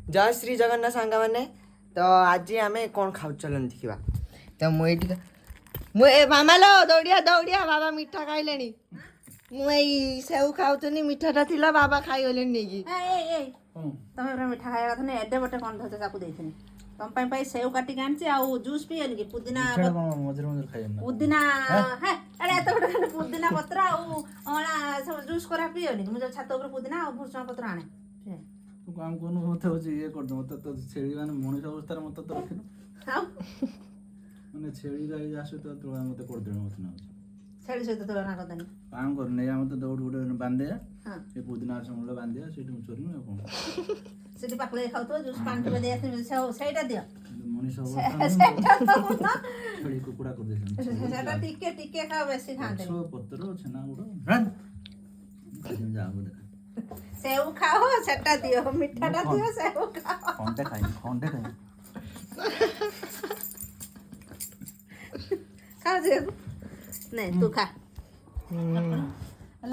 जय श्री जगन्नाथ सांग मैंने तो आज आम कौन खाऊ चलन देखा तो मुझे मामा लो दौड़िया दौड़िया बाबा मिठा खाइले मुझे सेव खाऊनी मिठाटा थिला बाबा खाईगले नहीं तमें मिठा खाया कथा नहीं एडे बटे कौन धरते ताकू देथनी तुम पाई सेव काटी आनछि आ जूस पियन कि पुदीना पुदीना है अरे एत बटे पुदीना पत्र आ ओला सब जूस करा पियन कि मुझे छात ऊपर पुदीना आ भुसुंगा पत्र आने तू काम कोन मते होची ये कर दो मते तो छेड़ी माने मनुष्य अवस्था रे मते तो रखिनो हां माने छेड़ी गाई जासु तो तुला मते कर देनो मते ना छेड़ी सहित तुलना करदनी काम कर नै हम तो दौड़ गुडे बांधे हां ये पुदीना समूल बांधे सेठी चोरिनो कोन सेठी पाकले खाउतो जूस पानी पे दे आसे सेटा दियो मनुष्य अवस्था छेड़ी कुकुड़ा कर देसन सेटा टिके टिके खा बेसी खांदे सो पत्र छना गुडो रन खाइम जाबो दे सेव खाओ सेटा दियो मिठाटा दियो सेव खाओ खंडे खाइ खा दे नहीं तू खा